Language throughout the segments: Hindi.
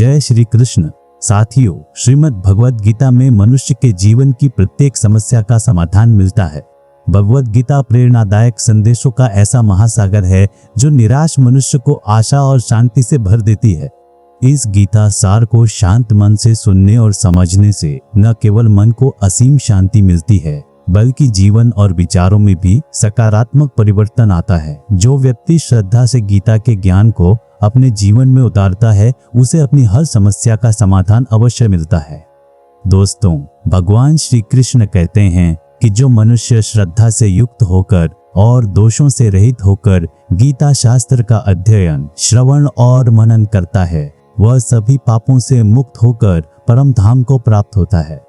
जय श्री कृष्ण। साथियों, श्रीमद् भगवद गीता में मनुष्य के जीवन की प्रत्येक समस्या का समाधान मिलता है। भगवद गीता प्रेरणादायक संदेशों का ऐसा महासागर है जो निराश मनुष्य को आशा और शांति से भर देती है। इस गीता सार को शांत मन से सुनने और समझने से न केवल मन को असीम शांति मिलती है, बल्कि जीवन और विचारों में भी सकारात्मक परिवर्तन आता है। जो व्यक्ति श्रद्धा से गीता के ज्ञान को अपने जीवन में उतारता है, उसे अपनी हर समस्या का समाधान अवश्य मिलता है। दोस्तों, भगवान श्री कृष्ण कहते हैं कि जो मनुष्य श्रद्धा से युक्त होकर और दोषों से रहित होकर गीता शास्त्र का अध्ययन, श्रवण और मनन करता है, वह सभी पापों से मुक्त होकर परम धाम को प्राप्त होता है।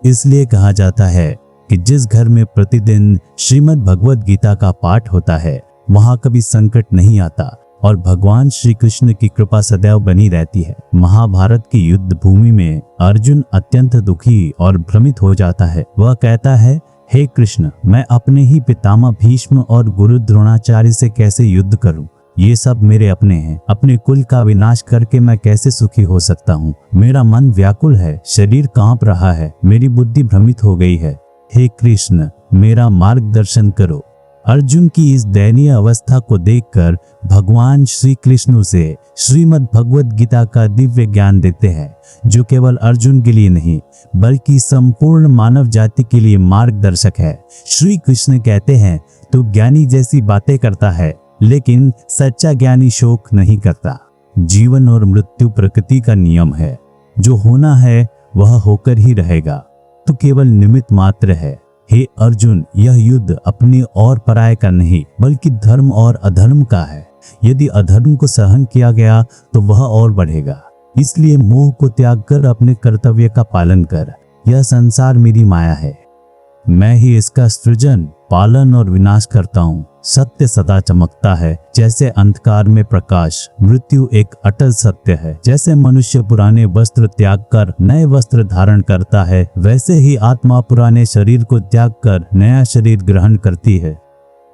इसलिए कहा जाता है कि जिस घर में प्रतिदिन श्रीमद् भगवद गीता का पाठ होता है, वहां कभी संकट नहीं आता और भगवान श्री कृष्ण की कृपा सदैव बनी रहती है। महाभारत की युद्ध भूमि में अर्जुन अत्यंत दुखी और भ्रमित हो जाता है। वह कहता है, हे कृष्ण, मैं अपने ही पितामह भीष्म और गुरु द्रोणाचार्य से कैसे युद्ध करूं? ये सब मेरे अपने हैं। अपने कुल का विनाश करके मैं कैसे सुखी हो सकता हूँ? मेरा मन व्याकुल है, शरीर कांप रहा है, मेरी बुद्धि भ्रमित हो गई है। हे कृष्ण, मेरा मार्गदर्शन करो। अर्जुन की इस दयनीय अवस्था को देखकर भगवान श्री कृष्ण उसे श्रीमद् भगवद गीता का दिव्य ज्ञान देते हैं, जो केवल अर्जुन के लिए नहीं बल्कि संपूर्ण मानव जाति के लिए मार्गदर्शक है। श्री कृष्ण कहते हैं, तू ज्ञानी जैसी बातें करता है, लेकिन सच्चा ज्ञानी शोक नहीं करता। जीवन और मृत्यु प्रकृति का नियम है। जो होना है वह होकर ही रहेगा। तो केवल निमित्त मात्र है। हे अर्जुन, यह युद्ध अपने और पराये का नहीं बल्कि धर्म और अधर्म का है। यदि अधर्म को सहन किया गया तो वह और बढ़ेगा। इसलिए मोह को त्याग कर अपने कर्तव्य का पालन कर। यह संसार मेरी माया है, मैं ही इसका सृजन, पालन और विनाश करता हूँ। सत्य सदा चमकता है जैसे अंधकार में प्रकाश। मृत्यु एक अटल सत्य है। जैसे मनुष्य पुराने वस्त्र त्याग कर नए वस्त्र धारण करता है, वैसे ही आत्मा पुराने शरीर को त्याग कर नया शरीर ग्रहण करती है।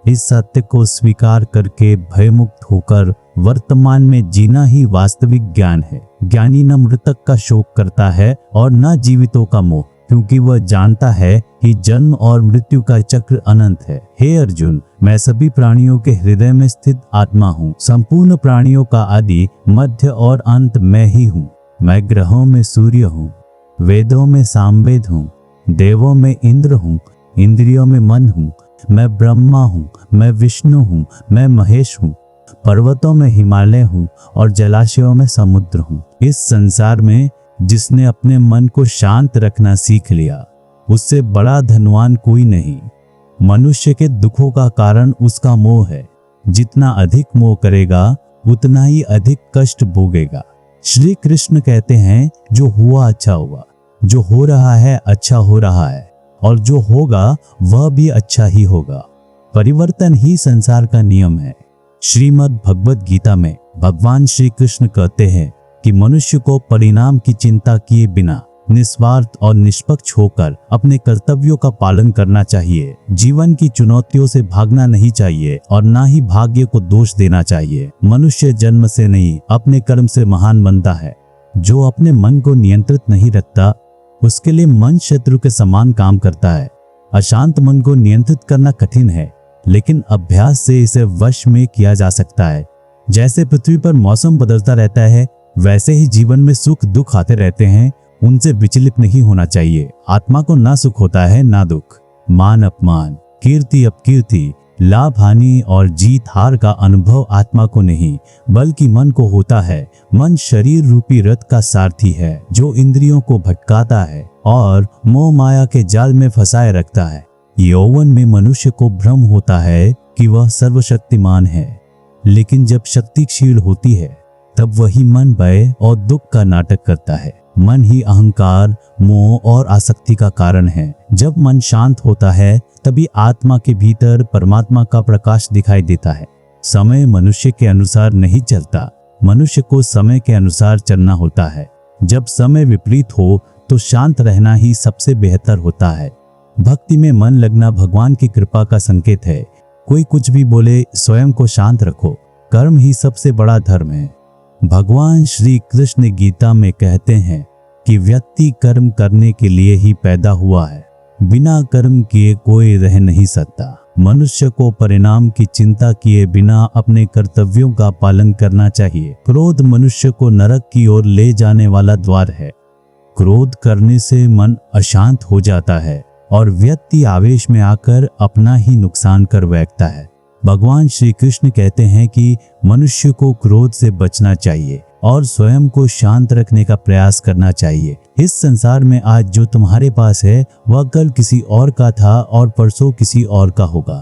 इस सत्य को स्वीकार करके भयमुक्त होकर वर्तमान में जीना ही वास्तविक ज्ञान है। ज्ञानी न मृतक का शोक करता है और न जीवितों का मोह, क्योंकि वह जानता है कि जन्म और मृत्यु का चक्र अनंत है। हे अर्जुन, मैं सभी प्राणियों के हृदय में स्थित आत्मा हूँ। संपूर्ण प्राणियों का आदि, मध्य और अंत मैं ही हूँ। मैं ग्रहों में सूर्य हूँ, वेदों में सामवेद हूँ, देवों में इंद्र हूँ, इंद्रियों में मन हूँ। मैं ब्रह्मा हूँ, मैं विष्णु हूँ, मैं महेश हूँ। पर्वतों में हिमालय हूँ और जलाशयों में समुद्र हूँ। इस संसार में जिसने अपने मन को शांत रखना सीख लिया, उससे बड़ा धनवान कोई नहीं। मनुष्य के दुखों का कारण उसका मोह है। जितना अधिक मोह करेगा उतना ही अधिक कष्ट भोगेगा। श्री कृष्ण कहते हैं, जो हुआ अच्छा हुआ, जो हो रहा है अच्छा हो रहा है, और जो होगा वह भी अच्छा ही होगा। परिवर्तन ही संसार का नियम है। श्रीमद् भगवद गीता में भगवान श्री कृष्ण कहते हैं कि मनुष्य को परिणाम की चिंता किए बिना निस्वार्थ और निष्पक्ष होकर अपने कर्तव्यों का पालन करना चाहिए। जीवन की चुनौतियों से भागना नहीं चाहिए और ना ही भाग्य को दोष देना चाहिए। मनुष्य जन्म से नहीं, अपने कर्म से महान बनता है। जो अपने मन को नियंत्रित नहीं रखता, उसके लिए मन शत्रु के समान काम करता है। अशांत मन को नियंत्रित करना कठिन है, लेकिन अभ्यास से इसे वश में किया जा सकता है। जैसे पृथ्वी पर मौसम बदलता रहता है, वैसे ही जीवन में सुख दुख आते रहते हैं। उनसे विचलित नहीं होना चाहिए। आत्मा को ना सुख होता है ना दुख। मान अपमान, कीर्ति अपकीर्ति, लाभ हानि और जीत हार का अनुभव आत्मा को नहीं बल्कि मन को होता है। मन शरीर रूपी रथ का सारथी है, जो इंद्रियों को भटकाता है और मोह माया के जाल में फंसाए रखता है। यौवन में मनुष्य को भ्रम होता है कि वह सर्वशक्तिमान है, लेकिन जब शक्ति क्षीण होती है तब वही मन भय और दुख का नाटक करता है। मन ही अहंकार, मोह और आसक्ति का कारण है। जब मन शांत होता है तभी आत्मा के भीतर परमात्मा का प्रकाश दिखाई देता है। समय मनुष्य के अनुसार नहीं चलता, मनुष्य को समय के अनुसार चलना होता है। जब समय विपरीत हो तो शांत रहना ही सबसे बेहतर होता है। भक्ति में मन लगना भगवान की कृपा का संकेत है। कोई कुछ भी बोले, स्वयं को शांत रखो। कर्म ही सबसे बड़ा धर्म है। भगवान श्री कृष्ण गीता में कहते हैं कि व्यक्ति कर्म करने के लिए ही पैदा हुआ है, बिना कर्म किए कोई रह नहीं सकता। मनुष्य को परिणाम की चिंता किए बिना अपने कर्तव्यों का पालन करना चाहिए। क्रोध मनुष्य को नरक की ओर ले जाने वाला द्वार है। क्रोध करने से मन अशांत हो जाता है और व्यक्ति आवेश में आकर अपना ही नुकसान कर बैठता है। भगवान श्री कृष्ण कहते हैं कि मनुष्य को क्रोध से बचना चाहिए और स्वयं को शांत रखने का प्रयास करना चाहिए। इस संसार में आज जो तुम्हारे पास है वह कल किसी और का था और परसों किसी और का होगा।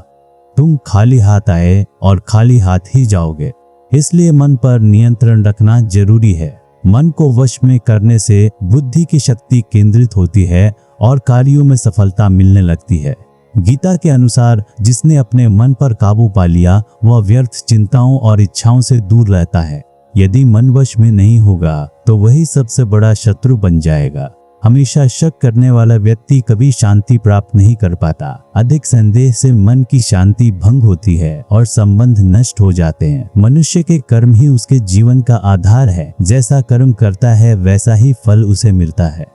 तुम खाली हाथ आए और खाली हाथ ही जाओगे, इसलिए मन पर नियंत्रण रखना जरूरी है। मन को वश में करने से बुद्धि की शक्ति केंद्रित होती है और कार्यों में सफलता मिलने लगती है। गीता के अनुसार जिसने अपने मन पर काबू पा लिया वह व्यर्थ चिंताओं और इच्छाओं से दूर रहता है। यदि मन वश में नहीं होगा तो वही सबसे बड़ा शत्रु बन जाएगा। हमेशा शक करने वाला व्यक्ति कभी शांति प्राप्त नहीं कर पाता। अधिक संदेह से मन की शांति भंग होती है और संबंध नष्ट हो जाते हैं। मनुष्य के कर्म ही उसके जीवन का आधार है। जैसा कर्म करता है वैसा ही फल उसे मिलता है।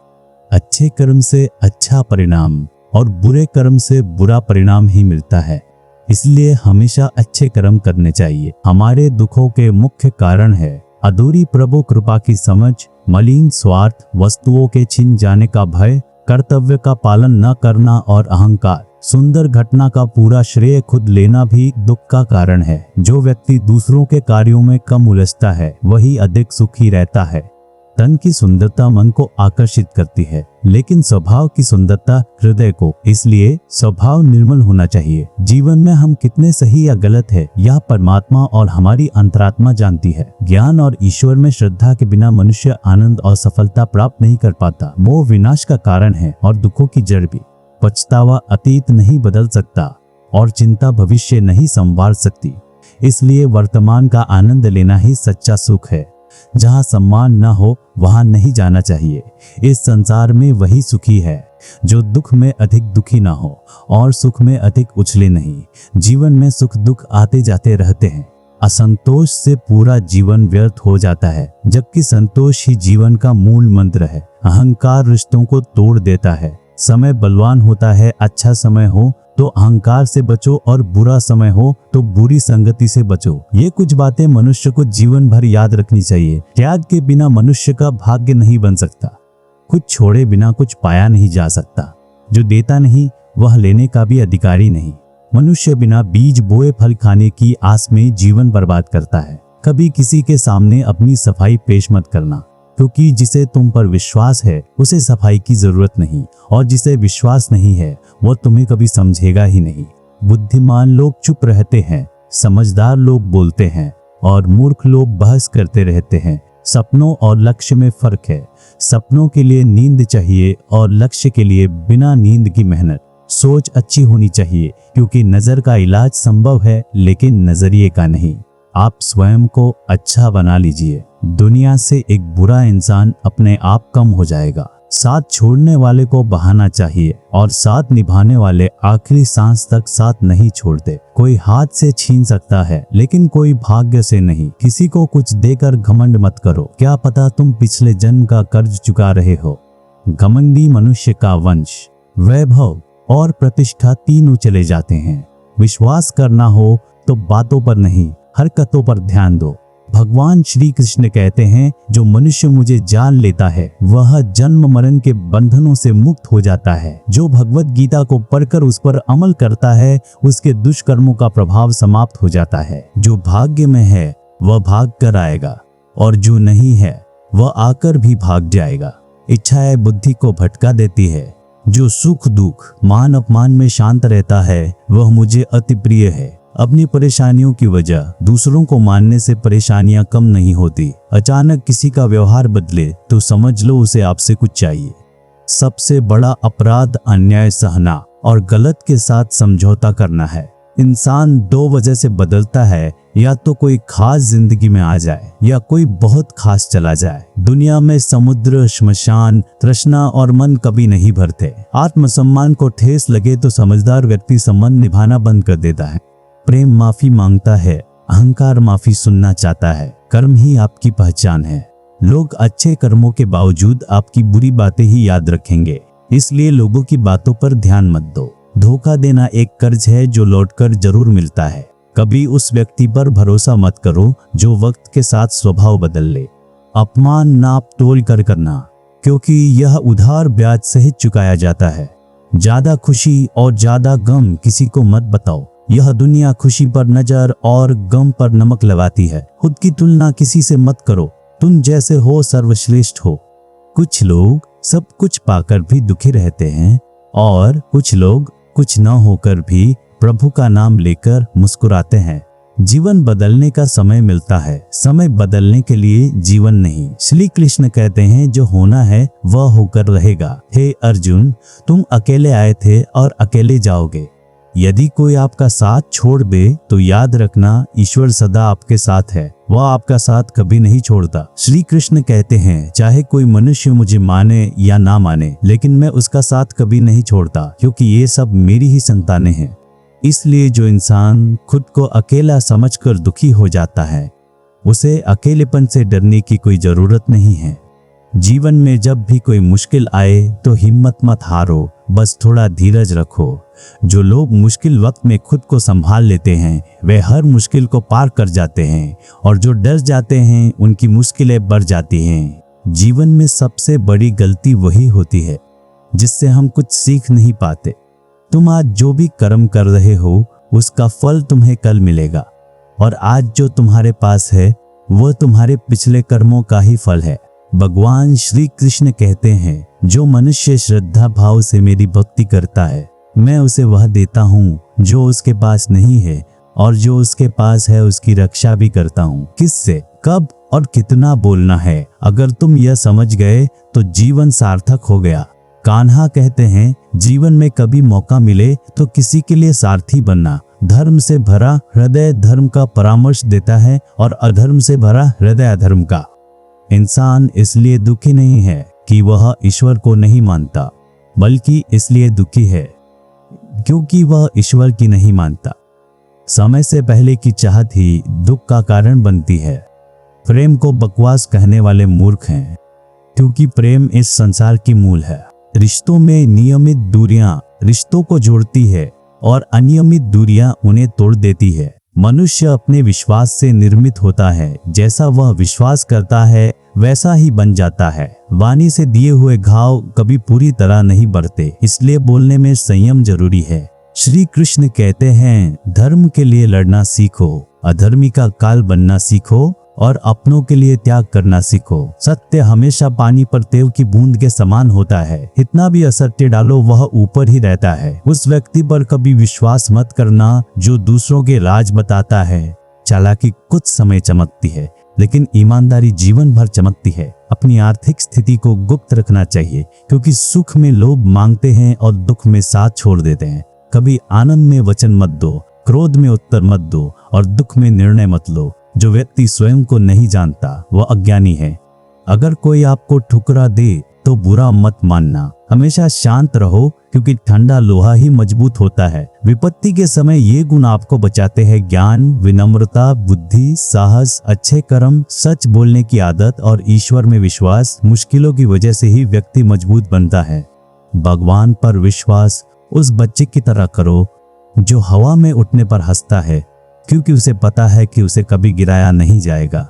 अच्छे कर्म से अच्छा परिणाम और बुरे कर्म से बुरा परिणाम ही मिलता है। इसलिए हमेशा अच्छे कर्म करने चाहिए। हमारे दुखों के मुख्य कारण है अधूरी प्रभु कृपा की समझ, मलिन स्वार्थ, वस्तुओं के छिन जाने का भय, कर्तव्य का पालन न करना और अहंकार। सुंदर घटना का पूरा श्रेय खुद लेना भी दुख का कारण है। जो व्यक्ति दूसरों के कार्यों में कम उलझता है वही अधिक सुखी रहता है। तन की सुंदरता मन को आकर्षित करती है, लेकिन स्वभाव की सुंदरता हृदय को। इसलिए स्वभाव निर्मल होना चाहिए। जीवन में हम कितने सही या गलत है यह परमात्मा और हमारी अंतरात्मा जानती है। ज्ञान और ईश्वर में श्रद्धा के बिना मनुष्य आनंद और सफलता प्राप्त नहीं कर पाता। मोह विनाश का कारण है और दुखों की जड़ भी। पछतावा अतीत नहीं बदल सकता और चिंता भविष्य नहीं संवार सकती। इसलिए वर्तमान का आनंद लेना ही सच्चा सुख है। जहाँ सम्मान न हो वहाँ नहीं जाना चाहिए। इस संसार में वही सुखी है जो दुख में अधिक दुखी ना हो और सुख में अधिक उछले नहीं। जीवन में सुख दुख आते जाते रहते हैं। असंतोष से पूरा जीवन व्यर्थ हो जाता है, जबकि संतोष ही जीवन का मूल मंत्र है। अहंकार रिश्तों को तोड़ देता है। समय बलवान होता है। अच्छा समय हो तो अहंकार से बचो और बुरा समय हो तो बुरी संगति से बचो। ये कुछ बातें मनुष्य को जीवन भर याद रखनी चाहिए। त्याग के बिना मनुष्य का भाग्य नहीं बन सकता। कुछ छोड़े बिना कुछ पाया नहीं जा सकता। जो देता नहीं वह लेने का भी अधिकारी नहीं। मनुष्य बिना बीज बोए फल खाने की आस में जीवन बर्बाद करता है। कभी किसी के सामने अपनी सफाई पेश मत करना, क्योंकि जिसे तुम पर विश्वास है उसे सफाई की जरूरत नहीं, और जिसे विश्वास नहीं है वो तुम्हें कभी समझेगा ही नहीं। बुद्धिमान लोग चुप रहते हैं, समझदार लोग बोलते हैं और मूर्ख लोग बहस करते रहते हैं। सपनों और लक्ष्य में फर्क है। सपनों के लिए नींद चाहिए और लक्ष्य के लिए बिना नींद की मेहनत। सोच अच्छी होनी चाहिए, क्योंकि नजर का इलाज संभव है लेकिन नजरिए का नहीं। आप स्वयं को अच्छा बना लीजिए। दुनिया से एक बुरा इंसान अपने आप कम हो जाएगा। साथ छोड़ने वाले को बहाना चाहिए और साथ निभाने वाले आखिरी सांस तक साथ नहीं छोड़ते। कोई हाथ से छीन सकता है लेकिन कोई भाग्य से नहीं। किसी को कुछ देकर घमंड मत करो, क्या पता तुम पिछले जन्म का कर्ज चुका रहे हो। घमंडी मनुष्य का वंश, वैभव और प्रतिष्ठा तीनों चले जाते हैं। विश्वास करना हो तो बातों पर नहीं हरकतों पर ध्यान दो। भगवान श्री कृष्ण कहते हैं, जो मनुष्य मुझे जान लेता है वह जन्म मरण के बंधनों से मुक्त हो जाता है। जो भगवत गीता को पढ़कर उस पर अमल करता है उसके दुष्कर्मों का प्रभाव समाप्त हो जाता है। जो भाग्य में है वह भाग कर आएगा और जो नहीं है वह आकर भी भाग जाएगा। इच्छाएं बुद्धि को भटका देती है। जो सुख दुख मान अपमान में शांत रहता है वह मुझे अति प्रिय है। अपनी परेशानियों की वजह दूसरों को मानने से परेशानियां कम नहीं होती। अचानक किसी का व्यवहार बदले तो समझ लो उसे आपसे कुछ चाहिए। सबसे बड़ा अपराध अन्याय सहना और गलत के साथ समझौता करना है। इंसान दो वजह से बदलता है, या तो कोई खास जिंदगी में आ जाए या कोई बहुत खास चला जाए। दुनिया में समुद्र, श्मशान, तृष्णा और मन कभी नहीं भरते। आत्मसम्मान को ठेस लगे तो समझदार व्यक्ति संबंध निभाना बंद कर देता है। प्रेम माफी मांगता है, अहंकार माफी सुनना चाहता है। कर्म ही आपकी पहचान है। लोग अच्छे कर्मों के बावजूद आपकी बुरी बातें ही याद रखेंगे, इसलिए लोगों की बातों पर ध्यान मत दो। धोखा देना एक कर्ज है जो लौटकर जरूर मिलता है। कभी उस व्यक्ति पर भरोसा मत करो जो वक्त के साथ स्वभाव बदल ले। अपमान नाप तोल कर करना, क्योंकि यह उधार ब्याज सहित चुकाया जाता है। ज्यादा खुशी और ज्यादा गम किसी को मत बताओ। यह दुनिया खुशी पर नजर और गम पर नमक लगाती है। खुद की तुलना किसी से मत करो। तुम जैसे हो सर्वश्रेष्ठ हो। कुछ लोग सब कुछ पाकर भी दुखी रहते हैं और कुछ लोग कुछ न होकर भी प्रभु का नाम लेकर मुस्कुराते हैं। जीवन बदलने का समय मिलता है, समय बदलने के लिए जीवन नहीं। श्री कृष्ण कहते हैं जो होना है वह होकर रहेगा। हे अर्जुन, तुम अकेले आए थे और अकेले जाओगे। यदि कोई आपका साथ छोड़ दे तो याद रखना ईश्वर सदा आपके साथ है, वह आपका साथ कभी नहीं छोड़ता। श्री कृष्ण कहते हैं चाहे कोई मनुष्य मुझे माने या ना माने, लेकिन मैं उसका साथ कभी नहीं छोड़ता, क्योंकि ये सब मेरी ही संतानें हैं। इसलिए जो इंसान खुद को अकेला समझकर दुखी हो जाता है, उसे अकेलेपन से डरने की कोई जरूरत नहीं है। जीवन में जब भी कोई मुश्किल आए तो हिम्मत मत हारो, बस थोड़ा धीरज रखो। जो लोग मुश्किल वक्त में खुद को संभाल लेते हैं वे हर मुश्किल को पार कर जाते हैं, और जो डर जाते हैं उनकी मुश्किलें बढ़ जाती हैं। जीवन में सबसे बड़ी गलती वही होती है जिससे हम कुछ सीख नहीं पाते। तुम आज जो भी कर्म कर रहे हो उसका फल तुम्हें कल मिलेगा, और आज जो तुम्हारे पास है वह तुम्हारे पिछले कर्मों का ही फल है। भगवान श्री कृष्ण कहते हैं जो मनुष्य श्रद्धा भाव से मेरी भक्ति करता है, मैं उसे वह देता हूँ जो उसके पास नहीं है, और जो उसके पास है उसकी रक्षा भी करता हूँ। किससे, कब और कितना बोलना है, अगर तुम यह समझ गए तो जीवन सार्थक हो गया। कान्हा कहते हैं जीवन में कभी मौका मिले तो किसी के लिए सारथी बनना। धर्म से भरा हृदय धर्म का परामर्श देता है, और अधर्म से भरा हृदय अधर्म का। इंसान इसलिए दुखी नहीं है कि वह ईश्वर को नहीं मानता, बल्कि इसलिए दुखी है क्योंकि वह ईश्वर की नहीं मानता। समय से पहले की चाहत ही दुख का कारण बनती है। प्रेम को बकवास कहने वाले मूर्ख हैं, क्योंकि प्रेम इस संसार की मूल है। रिश्तों में नियमित दूरियां रिश्तों को जोड़ती है और अनियमित दूरियां उन्हें तोड़ देती है। मनुष्य अपने विश्वास से निर्मित होता है, जैसा वह विश्वास करता है वैसा ही बन जाता है। वाणी से दिए हुए घाव कभी पूरी तरह नहीं बढ़ते, इसलिए बोलने में संयम जरूरी है। श्री कृष्ण कहते हैं धर्म के लिए लड़ना सीखो, अधर्मी का काल बनना सीखो, और अपनों के लिए त्याग करना सीखो। सत्य हमेशा पानी पर तेल की बूंद के समान होता है, इतना भी असत्य डालो वह ऊपर ही रहता है। उस व्यक्ति पर कभी विश्वास मत करना जो दूसरों के राज बताता है। चालाकी कुछ समय चमकती है, लेकिन ईमानदारी जीवन भर चमकती है। अपनी आर्थिक स्थिति को गुप्त रखना चाहिए, क्योंकि सुख में लोग मांगते हैं और दुख में साथ छोड़ देते हैं। कभी आनंद में वचन मत दो, क्रोध में उत्तर मत दो, और दुख में निर्णय मत लो। जो व्यक्ति स्वयं को नहीं जानता वह अज्ञानी है। अगर कोई आपको ठुकरा दे तो बुरा मत मानना, हमेशा शांत रहो, क्योंकि ठंडा लोहा ही मजबूत होता है। विपत्ति के समय ये गुण आपको बचाते हैं: ज्ञान, विनम्रता, बुद्धि, साहस, अच्छे कर्म, सच बोलने की आदत और ईश्वर में विश्वास। मुश्किलों की वजह से ही व्यक्ति मजबूत बनता है। भगवान पर विश्वास उस बच्चे की तरह करो जो हवा में उठने पर हंसता है, क्योंकि उसे पता है कि उसे कभी गिराया नहीं जाएगा।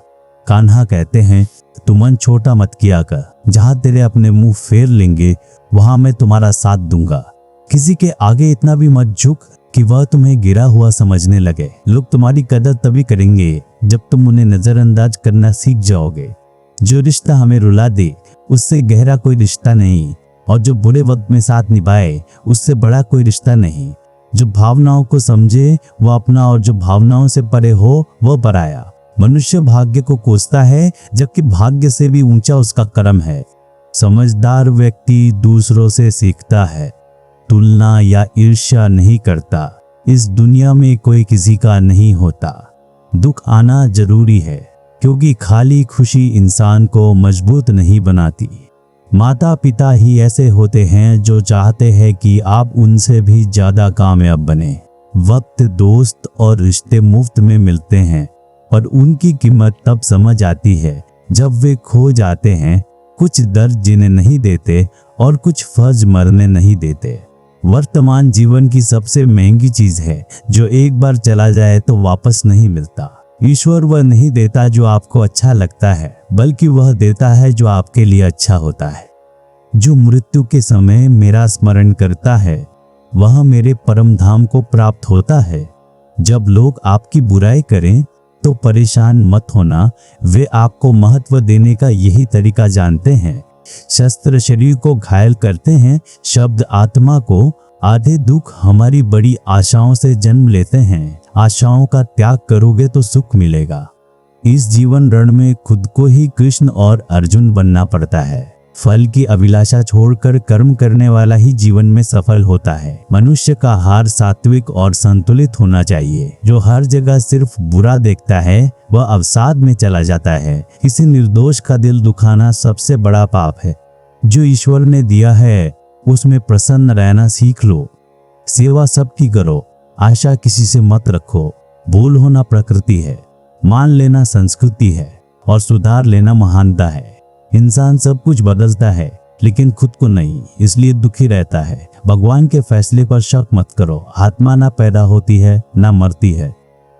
कान्हा कहते हैं तू मन छोटा मत किया कर, जहां तेरे अपने मुंह फेर लेंगे वहां मैं तुम्हारा साथ दूंगा। किसी के आगे इतना भी मत झुक कि वह तुम्हें गिरा हुआ समझने लगे। लोग तुम्हारी कदर तभी करेंगे जब तुम उन्हें नजरअंदाज करना सीख जाओगे। जो रिश्ता हमें रुला दे उससे गहरा कोई रिश्ता नहीं, और जो बुरे वक्त में साथ निभाए उससे बड़ा कोई रिश्ता नहीं। जो भावनाओं को समझे वह अपना, और जो भावनाओं से परे हो वह पराया। मनुष्य भाग्य को कोसता है, जबकि भाग्य से भी ऊंचा उसका कर्म है। समझदार व्यक्ति दूसरों से सीखता है, तुलना या ईर्ष्या नहीं करता। इस दुनिया में कोई किसी का नहीं होता। दुख आना जरूरी है, क्योंकि खाली खुशी इंसान को मजबूत नहीं बनाती। माता पिता ही ऐसे होते हैं जो चाहते हैं कि आप उनसे भी ज्यादा कामयाब बने। वक्त, दोस्त और रिश्ते मुफ्त में मिलते हैं, और उनकी कीमत तब समझ आती है जब वे खो जाते हैं। कुछ दर्द जिन्हें नहीं देते और कुछ फर्ज मरने नहीं देते। वर्तमान जीवन की सबसे महंगी चीज है जो एक बार चला जाए तो वापस नहीं मिलता। ईश्वर वह नहीं देता जो आपको अच्छा लगता है, बल्कि वह देता है जो आपके लिए अच्छा होता है। जो मृत्यु के समय मेरा स्मरण करता है वह मेरे परम धाम को प्राप्त होता है। जब लोग आपकी बुराई करें तो परेशान मत होना, वे आपको महत्व देने का यही तरीका जानते हैं। शस्त्र शरीर को घायल करते हैं, शब्द आत्मा को। आधे दुख हमारी बड़ी आशाओं से जन्म लेते हैं। आशाओं का त्याग करोगे तो सुख मिलेगा। इस जीवन रण में खुद को ही कृष्ण और अर्जुन बनना पड़ता है। फल की अभिलाषा छोड़कर कर्म करने वाला ही जीवन में सफल होता है। मनुष्य का आहार सात्विक और संतुलित होना चाहिए। जो हर जगह सिर्फ बुरा देखता है वह अवसाद में चला जाता है। किसी निर्दोष का दिल दुखाना सबसे बड़ा पाप है। जो ईश्वर ने दिया है उसमें प्रसन्न रहना सीख लो। सेवा सबकी करो, आशा किसी से मत रखो। भूल होना प्रकृति है, मान लेना संस्कृति है और सुधार लेना महानता है। इंसान सब कुछ बदलता है लेकिन खुद को नहीं, इसलिए दुखी रहता है। भगवान के फैसले पर शक मत करो। आत्मा ना पैदा होती है ना मरती है।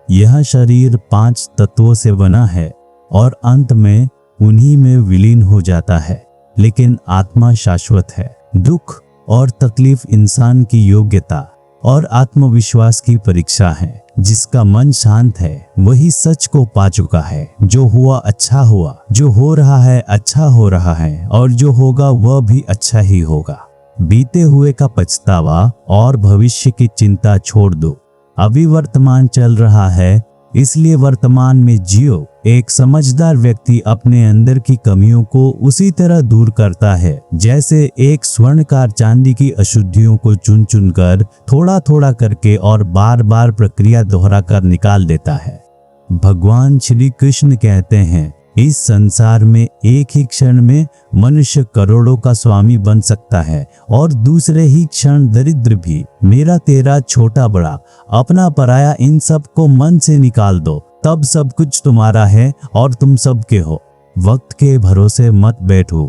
यह शरीर 5 तत्वों से बना है और अंत में उन्हीं में विलीन हो जाता है, लेकिन आत्मा शाश्वत है। दुख और तकलीफ इंसान की योग्यता और आत्मविश्वास की परीक्षा है। जिसका मन शांत है वही सच को पा चुका है। जो हुआ अच्छा हुआ, जो हो रहा है अच्छा हो रहा है और जो होगा वह भी अच्छा ही होगा। बीते हुए का पछतावा और भविष्य की चिंता छोड़ दो। अभी वर्तमान चल रहा है, इसलिए वर्तमान में जियो। एक समझदार व्यक्ति अपने अंदर की कमियों को उसी तरह दूर करता है जैसे एक स्वर्णकार चांदी की अशुद्धियों को चुन चुन कर थोड़ा थोड़ा करके और बार बार प्रक्रिया दोहरा कर निकाल देता है। भगवान श्री कृष्ण कहते हैं, इस संसार में एक ही क्षण में मनुष्य करोड़ों का स्वामी बन सकता है और दूसरे ही क्षण दरिद्र भी। मेरा तेरा छोटा बड़ा अपना पराया इन सब को मन से निकाल दो, तब सब कुछ तुम्हारा है और तुम सबके हो। वक्त के भरोसे मत बैठो,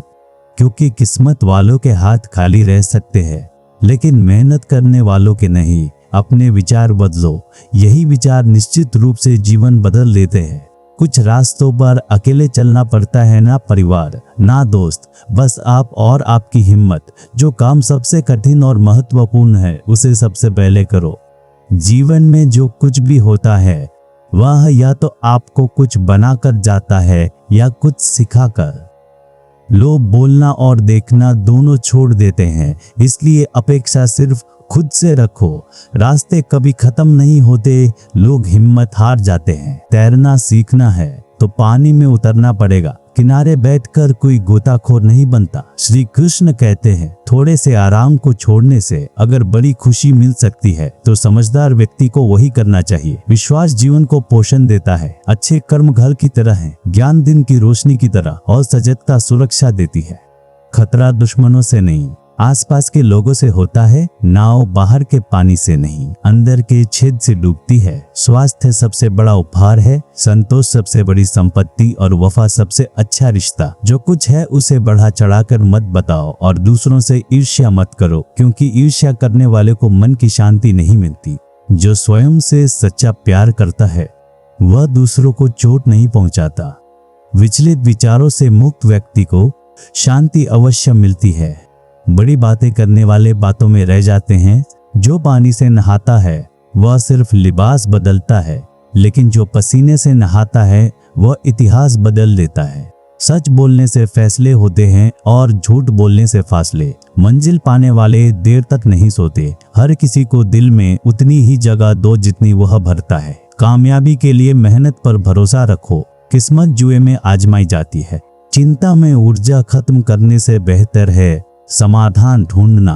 क्योंकि किस्मत वालों के हाथ खाली रह सकते हैं, लेकिन मेहनत करने वालों के नहीं। अपने विचार बदलो, यही विचार निश्चित रूप से जीवन बदल देते हैं। कुछ रास्तों पर अकेले चलना पड़ता है, ना परिवार ना दोस्त, बस आप और आपकी हिम्मत। जो काम सबसे कठिन और महत्वपूर्ण है उसे सबसे पहले करो। जीवन में जो कुछ भी होता है वह या तो आपको कुछ बनाकर जाता है या कुछ सिखाकर। लोग बोलना और देखना दोनों छोड़ देते हैं, इसलिए अपेक्षा सिर्फ खुद से रखो। रास्ते कभी खत्म नहीं होते, लोग हिम्मत हार जाते हैं। तैरना सीखना है तो पानी में उतरना पड़ेगा, किनारे बैठकर कोई गोताखोर नहीं बनता। श्री कृष्ण कहते हैं, थोड़े से आराम को छोड़ने से अगर बड़ी खुशी मिल सकती है तो समझदार व्यक्ति को वही करना चाहिए। विश्वास जीवन को पोषण देता है। अच्छे कर्म घर की तरह हैं, ज्ञान दिन की रोशनी की तरह और सजगता सुरक्षा देती है। खतरा दुश्मनों से नहीं, आसपास के लोगों से होता है। नाव बाहर के पानी से नहीं, अंदर के छेद से डूबती है। स्वास्थ्य सबसे बड़ा उपहार है, संतोष सबसे बड़ी संपत्ति और वफा सबसे अच्छा रिश्ता। जो कुछ है उसे बढ़ा चढ़ाकर मत बताओ और दूसरों से ईर्ष्या मत करो, क्योंकि ईर्ष्या करने वाले को मन की शांति नहीं मिलती। जो स्वयं से सच्चा प्यार करता है वह दूसरों को चोट नहीं पहुंचाता। विचलित विचारों से मुक्त व्यक्ति को शांति अवश्य मिलती है। बड़ी बातें करने वाले बातों में रह जाते हैं। जो पानी से नहाता है वह सिर्फ लिबास बदलता है, लेकिन जो पसीने से नहाता है वह इतिहास बदल देता है। सच बोलने से फैसले होते हैं और झूठ बोलने से फासले। मंजिल पाने वाले देर तक नहीं सोते। हर किसी को दिल में उतनी ही जगह दो जितनी वह भरता है। कामयाबी के लिए मेहनत पर भरोसा रखो। किस्मत जुए में आजमाई जाती है। चिंता में ऊर्जा खत्म करने से बेहतर है समाधान ढूंढना।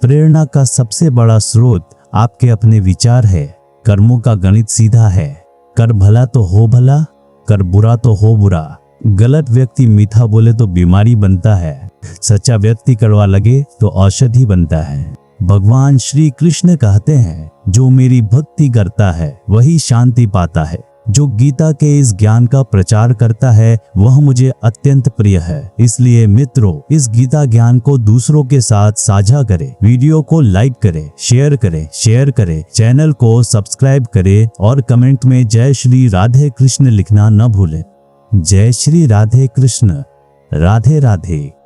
प्रेरणा का सबसे बड़ा स्रोत आपके अपने विचार है। कर्मों का गणित सीधा है। कर भला तो हो भला, कर बुरा तो हो बुरा। गलत व्यक्ति मीठा बोले तो बीमारी बनता है, सच्चा व्यक्ति कड़वा लगे तो औषधि बनता है। भगवान श्री कृष्ण कहते हैं, जो मेरी भक्ति करता है वही शांति पाता है। जो गीता के इस ज्ञान का प्रचार करता है वह मुझे अत्यंत प्रिय है। इसलिए मित्रों, इस गीता ज्ञान को दूसरों के साथ साझा करें, वीडियो को लाइक करें, शेयर करें, चैनल को सब्सक्राइब करें और कमेंट में जय श्री राधे कृष्ण लिखना न भूलें। जय श्री राधे कृष्ण। राधे राधे।